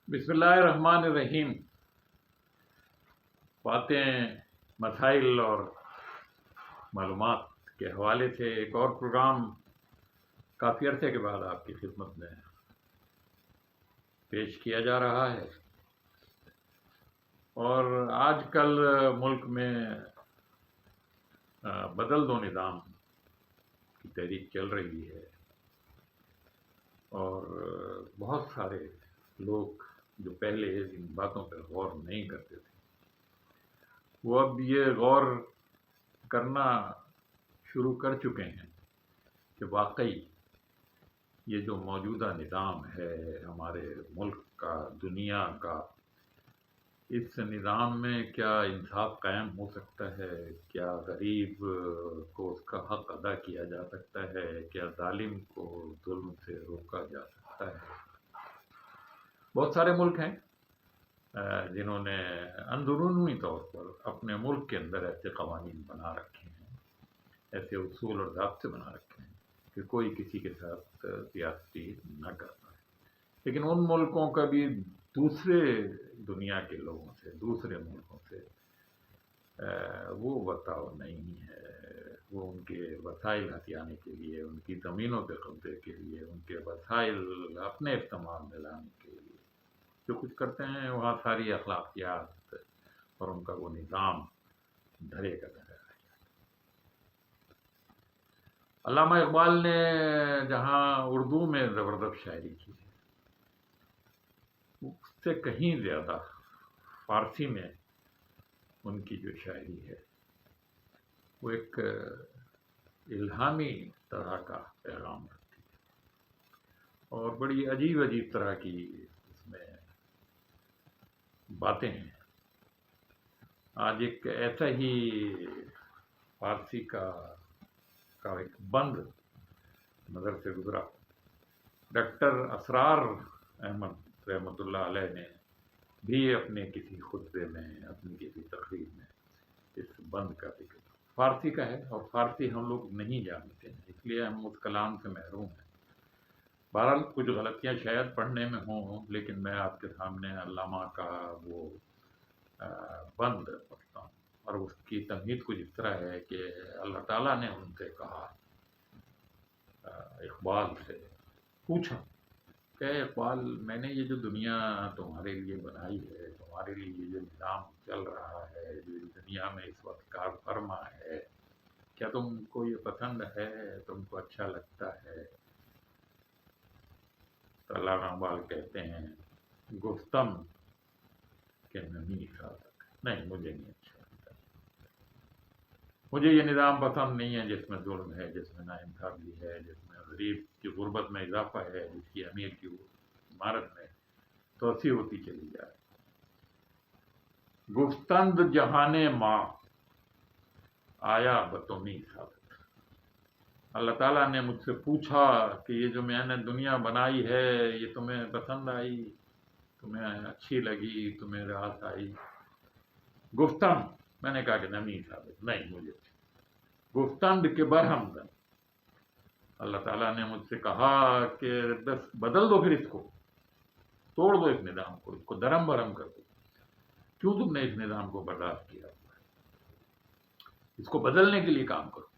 بسم اللہ الرحمن الرحیم۔ باتیں، مسائل اور معلومات کے حوالے سے ایک اور پروگرام کافی عرصے کے بعد آپ کی خدمت میں پیش کیا جا رہا ہے، اور آج کل ملک میں بدل دو نظام کی تحریک چل رہی ہے، اور بہت سارے لوگ جو پہلے ان باتوں پر غور نہیں کرتے تھے وہ اب یہ غور کرنا شروع کر چکے ہیں کہ واقعی یہ جو موجودہ نظام ہے ہمارے ملک کا، دنیا کا، اس نظام میں کیا انصاف قائم ہو سکتا ہے؟ کیا غریب کو اس کا حق ادا کیا جا سکتا ہے؟ کیا ظالم کو ظلم سے روکا جا سکتا ہے؟ بہت سارے ملک ہیں جنہوں نے اندرونی طور پر اپنے ملک کے اندر ایسے قوانین بنا رکھے ہیں، ایسے اصول اور ضابطے بنا رکھے ہیں کہ کوئی کسی کے ساتھ زیادتی نہ کر پائے، لیکن ان ملکوں کا بھی دوسرے دنیا کے لوگوں سے، دوسرے ملکوں سے وہ برتاؤ نہیں ہے۔ وہ ان کے وسائل ہتھیانے کے لیے، ان کی زمینوں پہ قبضے کے لیے، ان کے وسائل اپنے استعمال میں لانے کے لیے جو کچھ کرتے ہیں، وہاں ساری اخلاقیات اور ان کا وہ نظام دھرے کا دھرا ہے۔ علامہ اقبال نے جہاں اردو میں زبردست شاعری کی ہے، اس سے کہیں زیادہ فارسی میں ان کی جو شاعری ہے وہ ایک الہامی طرح کا پیغام رکھتی ہے، اور بڑی عجیب عجیب طرح کی اس میں باتیں ہیں۔ آج ایک ایسا ہی فارسی کا ایک بند نظر سے گزرا، ڈاکٹر اسرار احمد رحمۃ اللہ علیہ نے بھی اپنے کسی خطبے میں، اپنی کسی تقریر میں اس بند کا ذکر، فارسی کا ہے اور فارسی ہم لوگ نہیں جانتے ہیں، اس لیے ہم اس کلام سے محروم ہیں۔ بہرحال کچھ غلطیاں شاید پڑھنے میں ہوں، لیکن میں آپ کے سامنے علامہ کا وہ بند پڑھتا ہوں، اور اس کی تمہید کچھ اس طرح ہے کہ اللہ تعالیٰ نے ان سے کہا، اقبال سے پوچھا کہ اقبال، میں نے یہ جو دنیا تمہارے لیے بنائی ہے، تمہارے لیے یہ جو نظام چل رہا ہے، جو دنیا میں اس وقت کار فرما ہے، کیا تم کو یہ پسند ہے؟ تم کو اچھا لگتا ہے؟ تو علامہ اقبال کہتے ہیں، گفتم کہ نمی سازک، نہیں، مجھے نہیں اچھا لگتا، مجھے یہ نظام پسند نہیں ہے جس میں ظلم ہے، جس میں ناانصافی ہے، جس میں غریب کی غربت میں اضافہ ہے، جس کی امیر کی عمارت میں توسیع ہوتی چلی جائے۔ گفتند جہان ماں آیا بتمی سابت، اللہ تعالیٰ نے مجھ سے پوچھا کہ یہ جو میں نے دنیا بنائی ہے یہ تمہیں پسند آئی، تمہیں اچھی لگی، تمہیں راحت آئی؟ گفتم، میں نے کہا کہ نمی ثابت، نہیں مجھے۔ گفتند کے برہم دن، اللہ تعالیٰ نے مجھ سے کہا کہ بس بدل دو، پھر اس کو توڑ دو، اس نظام کو، اس کو درم برہم کر دو، کیوں تم نے اس نظام کو برداشت کیا؟ اس کو بدلنے کے لیے کام کرو،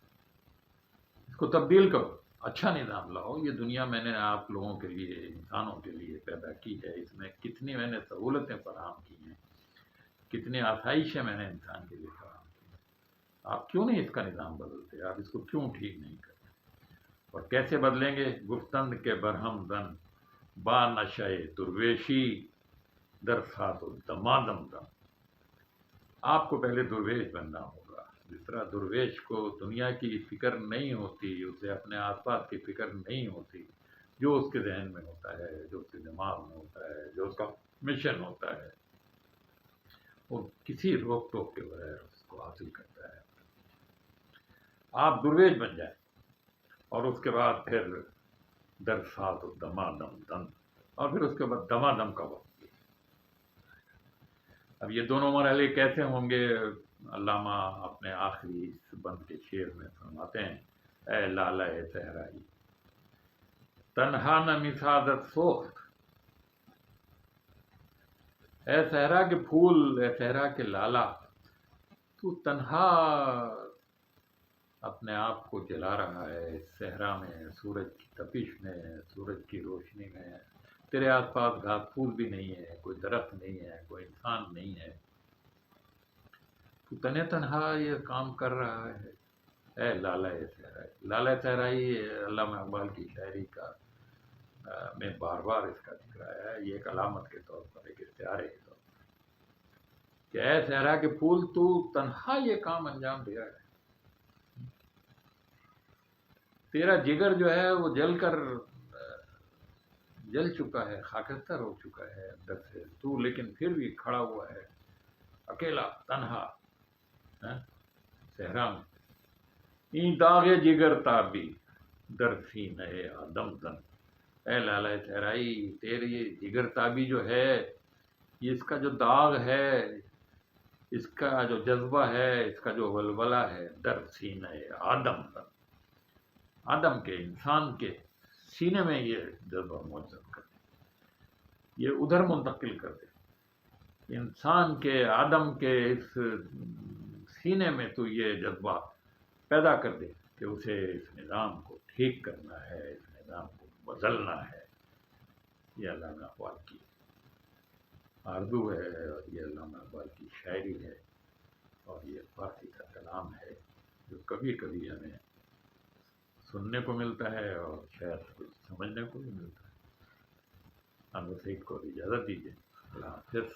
اس کو تبدیل کرو، اچھا نظام لاؤ۔ یہ دنیا میں نے آپ لوگوں کے لیے، انسانوں کے لیے پیدا کی ہے، اس میں کتنی میں نے سہولتیں فراہم کی ہیں، کتنی آسائشیں میں نے انسان کے لیے فراہم کی ہیں، آپ کیوں نہیں اس کا نظام بدلتے؟ آپ اس کو کیوں ٹھیک نہیں کرتے؟ اور کیسے بدلیں گے؟ گفتند کے برہم دن با نشے درویشی در سات دمادم دم، آپ کو پہلے درویش بننا ہوگا۔ جس طرح درویش کو دنیا کی فکر نہیں ہوتی، اسے اپنے آس پاس کی فکر نہیں ہوتی، جو اس کے ذہن میں ہوتا ہے، جو اس کے دماغ میں ہوتا ہے، جو اس کا مشن ہوتا ہے، وہ کسی روک ٹوک کے بغیر اس کو حاصل کرتا ہے۔ آپ درویش بن جائیں، اور اس کے بعد پھر در سات دمادم دم، اور پھر اس کے بعد دمادم کا وقت۔ اب یہ دونوں مرحلے کیسے ہوں گے؟ علامہ اپنے آخری اس بند کے شعر میں فرماتے ہیں، اے لالہ صحرائی تنہا نہ مسادت سوخت، اے صحرا کے پھول، اے صحرا کے لالا، تو تنہا اپنے آپ کو جلا رہا ہے اس صحرا میں، سورج کی تپش میں، سورج کی روشنی میں. تیرے آس پاس گھاس پھول بھی نہیں ہے، کوئی درخت نہیں ہے، کوئی انسان نہیں ہے، تو تنہا تنہا یہ کام کر رہا ہے. اے لالہ صحرائی. لالہ صحرائی علامہ اقبال کی شاعری کا میں بار بار اس کا ذکر آیا ہے. یہ ایک علامت کے طور پر، ایک استعارے کے طور پر کہ اے صحرا کے پھول، تو تنہا یہ کام انجام دے رہا ہے. تیرا جگر جو ہے وہ جل چکا ہے، خاکستر ہو چکا ہے اندر سے، تو لیکن پھر بھی کھڑا ہوا ہے اکیلا تنہا صحرا میں. این داغ جگر تابی در سینہ آدم زن. اے لالہ صحرائی، تیری یہ جگر تابی جو ہے، یہ اس کا جو داغ ہے، اس کا جو جذبہ ہے، اس کا جو ولولہ ہے، در سینہ آدم زن، آدم کے، انسان کے سینے میں یہ جذبہ موجود کر دے، یہ ادھر منتقل کر دے. انسان کے، آدم کے اس سینے میں تو یہ جذبہ پیدا کر دے کہ اسے اس نظام کو ٹھیک کرنا ہے، اس نظام کو بدلنا ہے. یہ علامہ اقبال کی آرزو ہے، اور یہ علامہ اقبال کی شاعری ہے، اور یہ فارسی کا کلام ہے جو کبھی کبھی ہمیں سننے کو ملتا ہے اور شاید کچھ سمجھنے کو بھی ملتا ہے. ہم سعید کو اجازت دیجیے. اللہ حافظ.